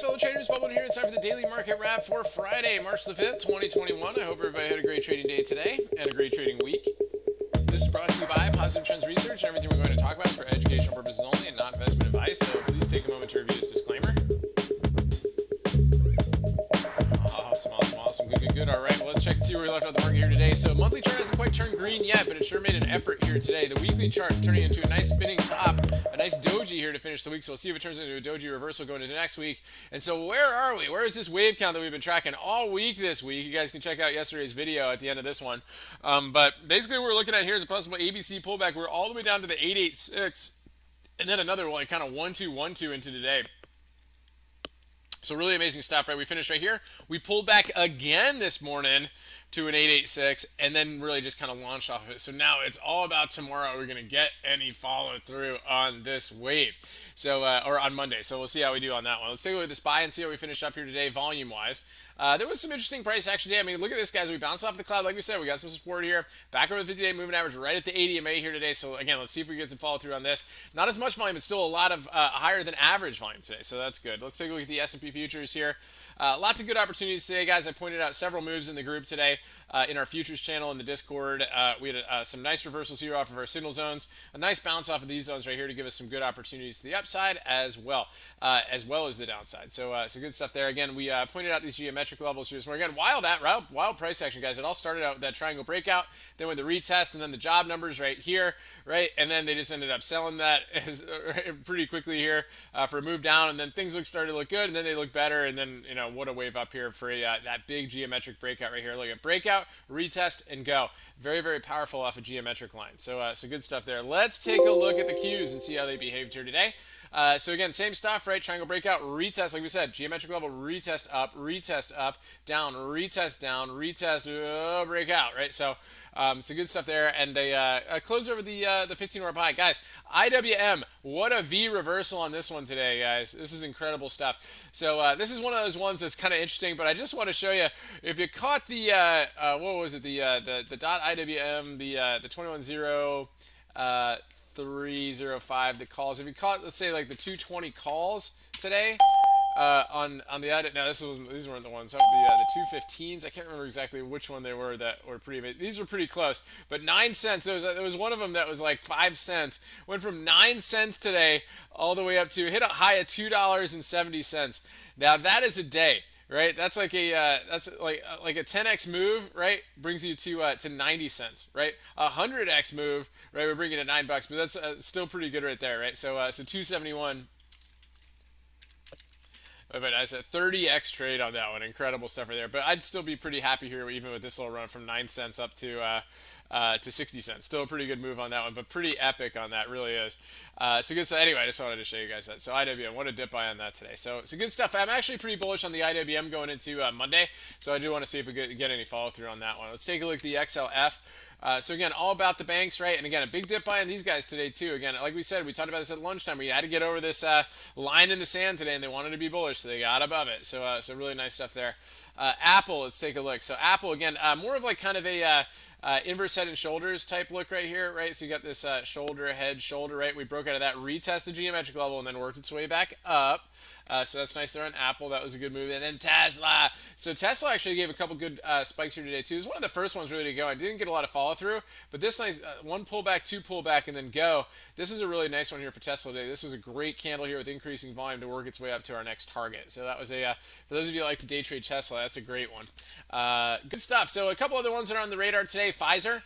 fellow traders. Bubble here. It's time for the daily market wrap for Friday, March the 5th, 2021. I hope everybody had a great trading day today and a great trading week. This is brought to you by Positive Trends Research, and everything we're going to talk about is for educational purposes only and not investment advice. So please take a moment to review this disclaimer. Awesome. Good. All right, well, let's check and see where we left out the market here today. So monthly chart hasn't quite turned green yet, but it sure made an effort here today. The weekly chart turning into a nice spinning top, a nice doji here to finish the week. So we'll see if it turns into a doji reversal going into next week. And so where are we? Where is this wave count that we've been tracking all week this week? You guys can check out yesterday's video at the end of this one. But basically what we're looking at here is a possible ABC pullback. We're all the way down to the 886, and then another one, kind of 1-2-1-2 into today. So really amazing stuff, right? We finished right here. We pulled back again this morning to an 886 and then really just kind of launched off of it. So now it's all about tomorrow. We're going to get any follow through on this wave. So, or on Monday. So we'll see how we do on that one. Let's take a look at the SPY and see how we finish up here today volume wise. There was some interesting price action today. I mean, look at this, guys. We bounced off the cloud. Like we said, we got some support here. Back over the 50-day moving average right at the 80 MA here today. So again, let's see if we get some follow through on this. Not as much volume, but still a lot of higher than average volume today. So that's good. Let's take a look at the S&P futures here. Lots of good opportunities today, guys. I pointed out several moves in the group today in our futures channel in the Discord. We had some nice reversals here off of our signal zones. A nice bounce off of these zones right here to give us some good opportunities to the upside as well as the downside. So good stuff there. Again, we pointed out these geometric levels here this morning. Again, wild price action, guys. It all started out with that triangle breakout, then with the retest, and then the job numbers right here, right? And then they just ended up selling that pretty quickly here for a move down, and then things started to look good, and then they look better, and then, you know, what a wave up here for that big geometric breakout right here. Look at breakout, retest, and go. Very, very powerful off a geometric line. So good stuff there. Let's take a look at the Qs and see how they behaved here today. So again, same stuff, right? Triangle breakout, retest, like we said, geometric level, retest up, down, retest down, retest, breakout, right? So good stuff there, and they close over the 15-hour high, guys. IWM, what a V reversal on this one today, guys. This is incredible stuff. So this is one of those ones that's kind of interesting, but I just want to show you if you caught the what was it, the dot IWM, the 210. 305 that calls. If you caught, let's say, like the 220 calls today on the now these weren't the ones. The 215s. I can't remember exactly which one they were that were pretty amazing. These were pretty close, but 9 cents. There was one of them that was like 5 cents. Went from 9 cents today all the way up to hit a high of $2.70. Now that is a day. Right, that's like a 10x move, right? Brings you to 90 cents, right? A 100x move, right? We're bringing it $9, but that's still pretty good right there, right? So 271. But I said 30x trade on that one. Incredible stuff right there. But I'd still be pretty happy here, even with this little run from 9 cents up to 60 cents. Still a pretty good move on that one, but pretty epic on that, really is. So good stuff. Anyway, I just wanted to show you guys that. So IWM, what a dip buy on that today. So good stuff. I'm actually pretty bullish on the IWM going into Monday. So I do want to see if we get any follow through on that one. Let's take a look at the XLF. So again, all about the banks, right? And again, a big dip buy on these guys today too. Again, like we said, we talked about this at lunchtime. We had to get over this line in the sand today, and they wanted to be bullish, so they got above it. So really nice stuff there. Apple, let's take a look. So Apple, again, more of like kind of a inverse head and shoulders type look right here, right? So you got this shoulder, head, shoulder, right? We broke out of that, retest the geometric level, and then worked its way back up. So that's nice there on Apple. That was a good move. And then Tesla. So Tesla actually gave a couple good spikes here today too. It was one of the first ones really to go. I didn't get a lot of follow through, but this nice one pullback, two pullback, and then go. This is a really nice one here for Tesla today. This was a great candle here with increasing volume to work its way up to our next target. So that was for those of you that like to day trade Tesla, that's a great one. Good stuff. So a couple other ones that are on the radar today. Pfizer.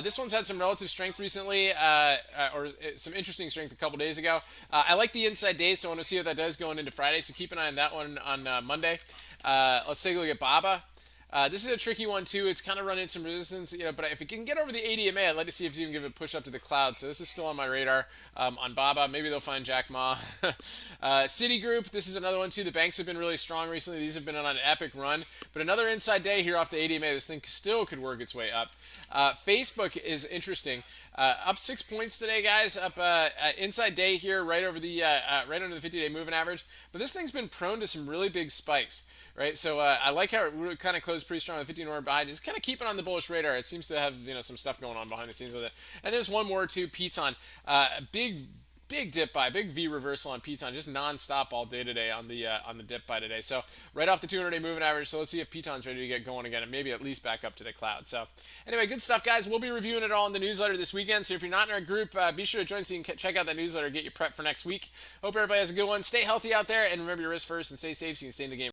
This one's had some relative strength recently, or some interesting strength a couple days ago. I like the inside days, so I want to see what that does going into Friday, so keep an eye on that one on Monday. Let's take a look at BABA. This is a tricky one too. It's kind of running some resistance, but if it can get over the 80 MA, I'd like to see if it's even give it a push up to the cloud. So this is still on my radar on BABA. Maybe they'll find Jack Ma. Citigroup, this is another one too. The banks have been really strong recently. These have been on an epic run, but another inside day here off the 80 MA. This thing still could work its way up. Facebook is interesting. Up 6 points today, guys. Up inside day here, right over the right under the 50-day moving average. But this thing's been prone to some really big spikes. Right, so I like how it kind of closed pretty strong on the 15-hour buy. Just kind of keep it on the bullish radar. It seems to have some stuff going on behind the scenes with it. And there's one more too, Piton. big dip buy, big V reversal on Piton, just non-stop all day today on the dip buy today. So right off the 200-day moving average. So let's see if Piton's ready to get going again and maybe at least back up to the cloud. So anyway, good stuff, guys. We'll be reviewing it all in the newsletter this weekend. So if you're not in our group, be sure to join so you can check out that newsletter, get your prep for next week. Hope everybody has a good one. Stay healthy out there, and remember your risk first and stay safe so you can stay in the game.